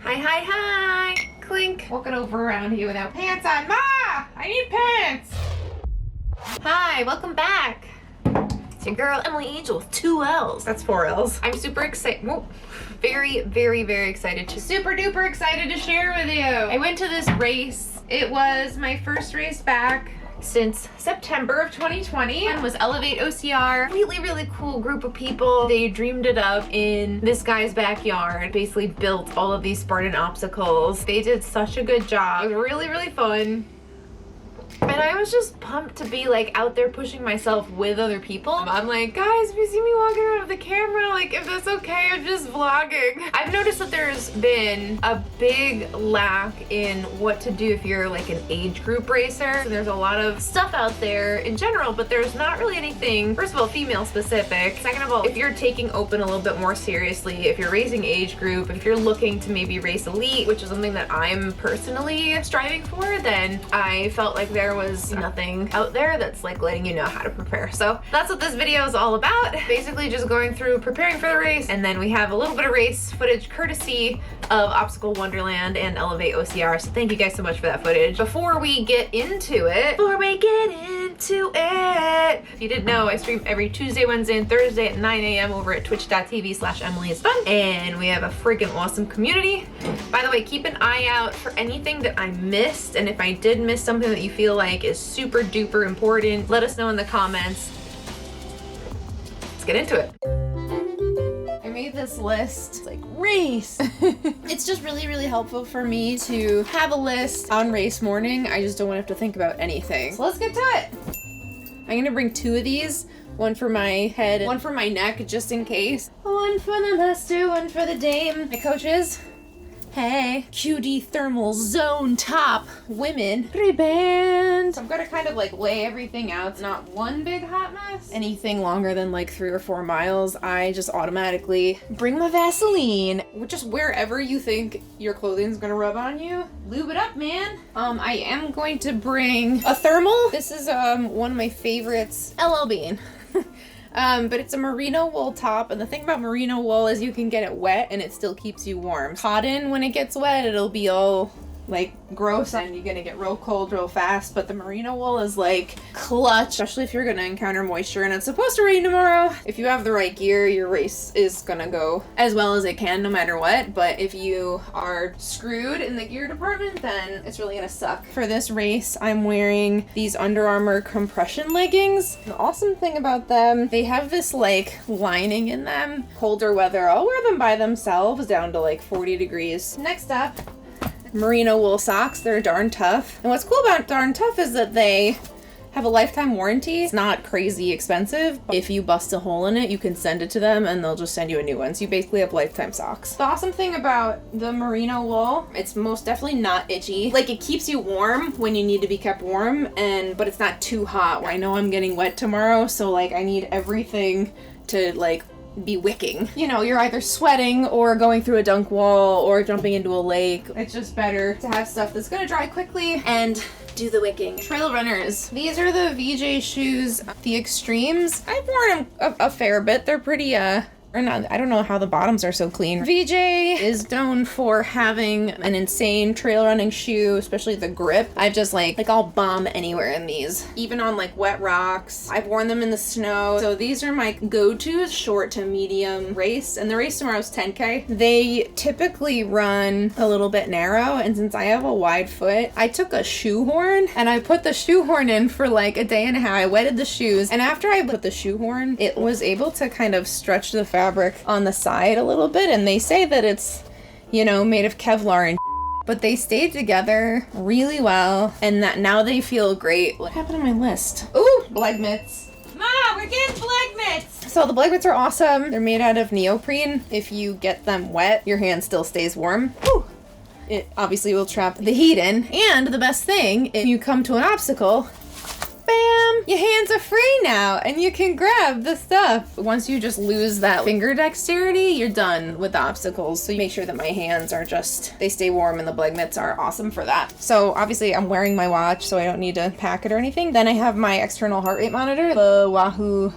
Hi, hi, hi! Clink! Walking over around here without pants on. Ma! I need pants! Hi, welcome back! It's your girl, Emily Angell with 2 L's. That's 4 L's. I'm super excited. Very, very, very excited. Super duper excited to share with you. I went to this race. It was my first race back since September of 2020 and was Elevate OCR. Really, really cool group of people. They dreamed it up in this guy's backyard, basically built all of these Spartan obstacles. They did such a good job. It was really, really fun. And I was just pumped to be like out there pushing myself with other people. I'm like, guys, if you see me walking around with the camera, like if that's okay, I'm just vlogging. I've noticed that there's been a big lack in what to do if you're like an age group racer. There's a lot of stuff out there in general, but there's not really anything, first of all, female specific. Second of all, if you're taking open a little bit more seriously, if you're racing age group, if you're looking to maybe race elite, which is something that I'm personally striving for, then I felt like there was nothing out there that's like letting you know how to prepare. So that's what this video is all about. Basically just going through preparing for the race, and then we have a little bit of race footage courtesy of Obstacle Wonderland and Elevate OCR. So thank you guys so much for that footage. Before we get into it, if you didn't know, I stream every Tuesday, Wednesday, and Thursday at 9 a.m. over at twitch.tv/EmilyIsFun, and we have a freaking awesome community. By the way, keep an eye out for anything that I missed, and if I did miss something that you feel like is super duper important, let us know in the comments. Let's get into it. I made this list, it's like race. It's just really, really helpful for me to have a list on race morning. I just don't want to have to think about anything. So let's get to it. I'm gonna bring 2 of these. One for my head, one for my neck, just in case. One for the master, one for the dame. My coaches. Hey, QD Thermal Zone Top Women Reband. So I'm gonna kind of like lay everything out. It's not one big hot mess. Anything longer than like 3 or 4 miles, I just automatically bring my Vasaline. Just wherever you think your clothing's gonna rub on you, lube it up, man. I am going to bring a thermal. This is one of my favorites, LL Bean. But it's a merino wool top, and the thing about merino wool is you can get it wet and it still keeps you warm. Cotton, when it gets wet, it'll be all like gross and you're gonna get real cold real fast, but the merino wool is like clutch, especially if you're gonna encounter moisture and it's supposed to rain tomorrow. If you have the right gear, your race is gonna go as well as it can no matter what, but if you are screwed in the gear department, then it's really gonna suck. For this race, I'm wearing these Under Armour compression leggings. The awesome thing about them, they have this like lining in them. Colder weather, I'll wear them by themselves down to like 40 degrees. Next up, merino wool socks. They're darn tough. And what's cool about darn tough is that they have a lifetime warranty. It's not crazy expensive. If you bust a hole in it, you can send it to them and they'll just send you a new one. So you basically have lifetime socks. The awesome thing about the merino wool, it's most definitely not itchy. Like it keeps you warm when you need to be kept warm, but it's not too hot. I know I'm getting wet tomorrow, so like I need everything to like be wicking. You know, you're either sweating or going through a dunk wall or jumping into a lake. It's just better to have stuff that's gonna dry quickly and do the wicking. Trail runners. These are the VJ shoes, the Extremes. I've worn them a fair bit. They're pretty, or not, I don't know how the bottoms are so clean. VJ is known for having an insane trail running shoe, especially the grip. I've just like I'll bomb anywhere in these, even on like wet rocks. I've worn them in the snow. So these are my go-tos, short to medium race, and the race tomorrow is 10K. They typically run a little bit narrow, and since I have a wide foot, I took a shoehorn and I put the shoehorn in for like a day and a half. I wetted the shoes, and after I put the shoehorn, it was able to kind of stretch the fabric on the side a little bit, and they say that it's, you know, made of Kevlar and but they stayed together really well, and that now they feel great. What happened to my list? Ooh, bleg mitts. Ma, we're getting bleg mitts! So the bleg mitts are awesome. They're made out of neoprene. If you get them wet, your hand still stays warm. Ooh. It obviously will trap the heat in, and the best thing, if you come to an obstacle, bam! Your hands are free now and you can grab the stuff. Once you just lose that finger dexterity, you're done with the obstacles. So you make sure that my hands are they stay warm, and the bleg mitts are awesome for that. So obviously I'm wearing my watch, so I don't need to pack it or anything. Then I have my external heart rate monitor, the Wahoo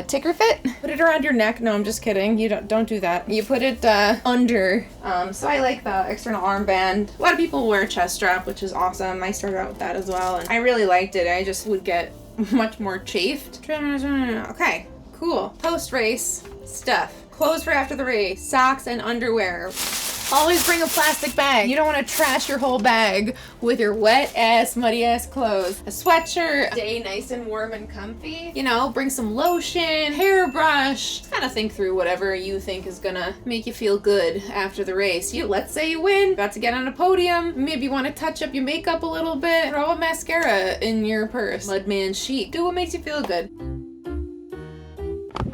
ticker fit. Put it around your neck. No, I'm just kidding. You don't do that. You put it under. So I like the external armband. A lot of people wear a chest strap, which is awesome. I started out with that as well, and I really liked it. I just would get much more chafed. Okay, cool. Post-race stuff. Clothes for after the race. Socks and underwear. Always bring a plastic bag. You don't want to trash your whole bag with your wet ass, muddy ass clothes. A sweatshirt, stay nice and warm and comfy. You know, bring some lotion, hairbrush. Kind of think through whatever you think is gonna make you feel good after the race. Let's say you win, about to get on a podium. Maybe you want to touch up your makeup a little bit. Throw a mascara in your purse. Mudman chic. Do what makes you feel good.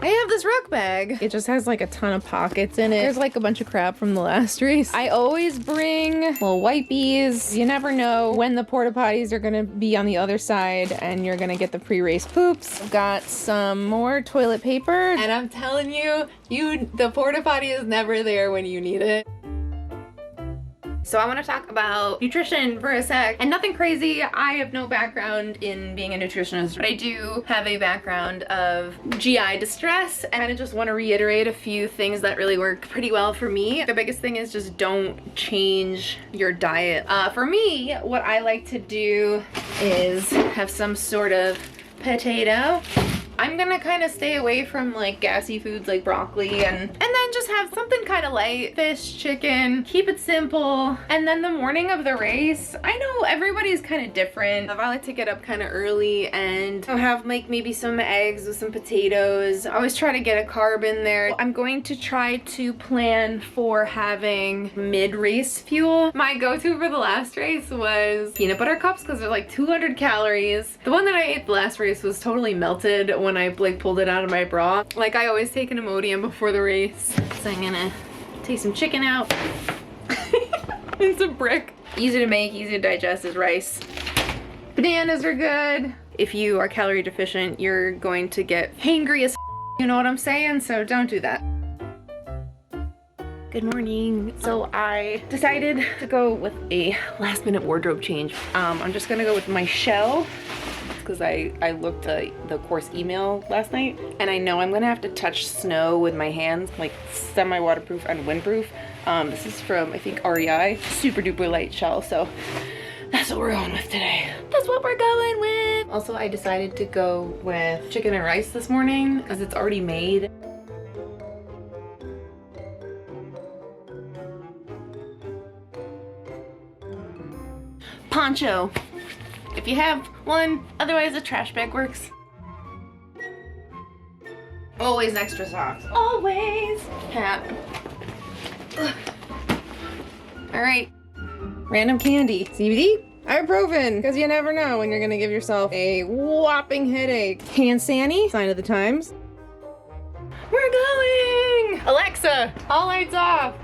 I have this ruck bag. It just has like a ton of pockets in it. There's like a bunch of crap from the last race. I always bring little wipies. You never know when the porta potties are gonna be on the other side and you're gonna get the pre-race poops. I've got some more toilet paper, and I'm telling you, the porta potty is never there when you need it. So I want to talk about nutrition for a sec, and nothing crazy. I have no background in being a nutritionist, but I do have a background of GI distress, and I just want to reiterate a few things that really work pretty well for me. The biggest thing is just don't change your diet. For me, what I like to do is have some sort of potato. I'm gonna kind of stay away from like gassy foods like broccoli and then just have something kind of light. Fish, chicken, keep it simple. And then the morning of the race, I know everybody's kind of different. I like to get up kind of early and I'll have like maybe some eggs with some potatoes. I always try to get a carb in there. I'm going to try to plan for having mid-race fuel. My go-to for the last race was peanut butter cups because they're like 200 calories. The one that I ate the last race was totally melted when I like pulled it out of my bra. Like I always take an Imodium before the race. So I'm gonna take some chicken out and some brick. Easy to make, easy to digest is rice. Bananas are good. If you are calorie deficient, you're going to get hangry as you know what I'm saying? So don't do that. Good morning. So I decided to go with a last minute wardrobe change. I'm just gonna go with my shell because I looked at the course email last night and I know I'm gonna have to touch snow with my hands, like semi-waterproof and windproof. This is from, I think, REI, super duper light shell, so that's what we're going with today. That's what we're going with. Also, I decided to go with chicken and rice this morning because it's already made. Poncho. If you have one, otherwise a trash bag works. Always extra socks. Always. Hat. All right. Random candy. CBD, ibuprofen, because you never know when you're gonna give yourself a whopping headache. Hand sani, sign of the times. We're going! Alexa, all lights off.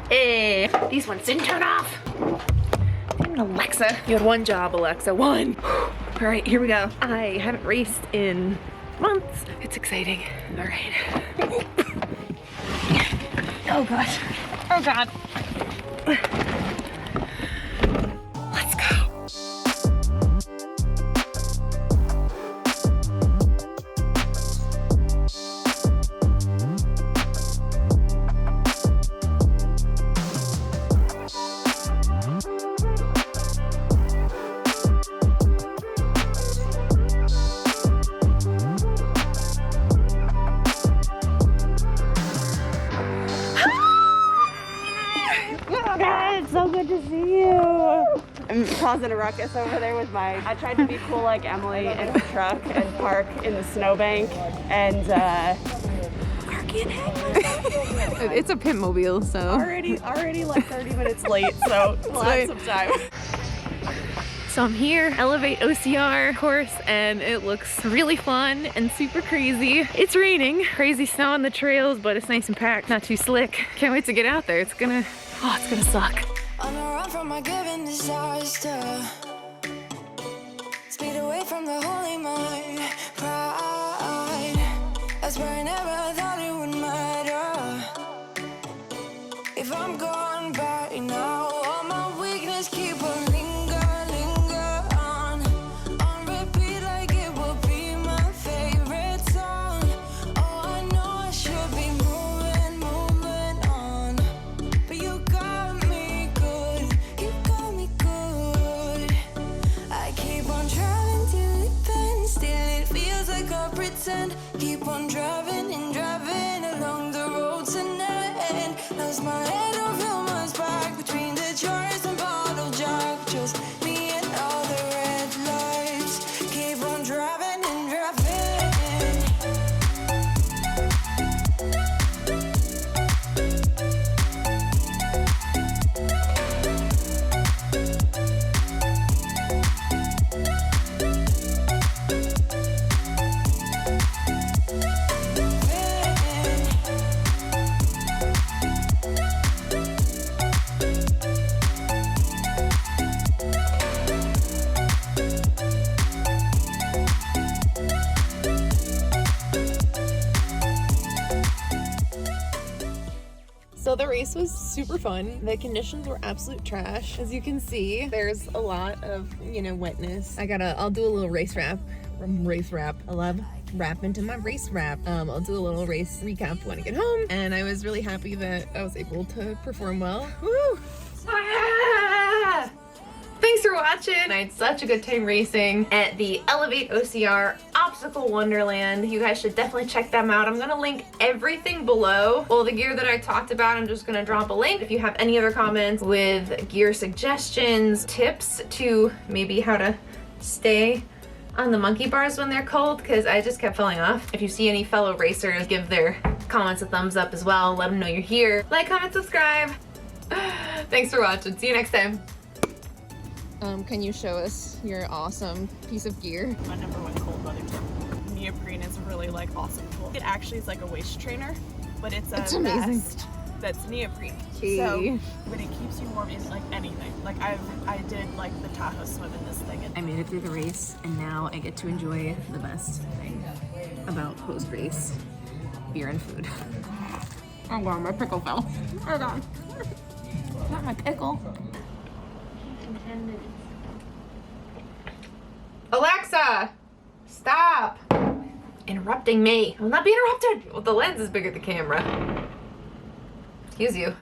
Hey, these ones didn't turn off. Alexa, you had one job, Alexa, one. All right, here we go. I haven't raced in months. It's exciting. All right. Oh gosh. Oh God. Let's go. So good to see you. I'm causing a ruckus over there with I tried to be cool like Emily in the truck and park in the snowbank and car can't hang. It's a pimp mobile, so. Already like 30 minutes late, so we'll have some time. So I'm here, Elevate OCR course, and it looks really fun and super crazy. It's raining, crazy snow on the trails, but it's nice and packed, not too slick. Can't wait to get out there. It's gonna suck. On a run from my given disaster, speed away from the holy mind, pride. That's where I never thought it would matter. If I'm gone by now, all my weakness keep on linger on repeat like it will be my favorite song. race was super fun. The conditions were absolute trash. As you can see, there's a lot of, you know, wetness. I'll do a little race wrap. I love wrap into my race wrap. I'll do a little race recap when I get home. And I was really happy that I was able to perform well. Woo! Ah! Thanks for watching. I had such a good time racing at the Elevate OCR Obstacle Wonderland. You guys should definitely check them out. I'm gonna link everything below. All the gear that I talked about, I'm just gonna drop a link. If you have any other comments with gear suggestions, tips to maybe how to stay on the monkey bars when they're cold, because I just kept falling off. If you see any fellow racers, give their comments a thumbs up as well. Let them know you're here. Like, comment, subscribe. Thanks for watching. See you next time. Can you show us your awesome piece of gear? My number one cold weather tip. Neoprene is a really like awesome tool. It actually is like a waist trainer, but it's a amazing. vest that's neoprene. Gee. So, but it keeps you warm in like anything. Like I did like the Tahoe swim in this thing. I made it through the race, and now I get to enjoy the best thing about post-race: beer and food. Oh god, my pickle fell. Oh god. Not my pickle. Alexa, stop interrupting me. I will not be interrupted. Well, the lens is bigger than the camera. Excuse you.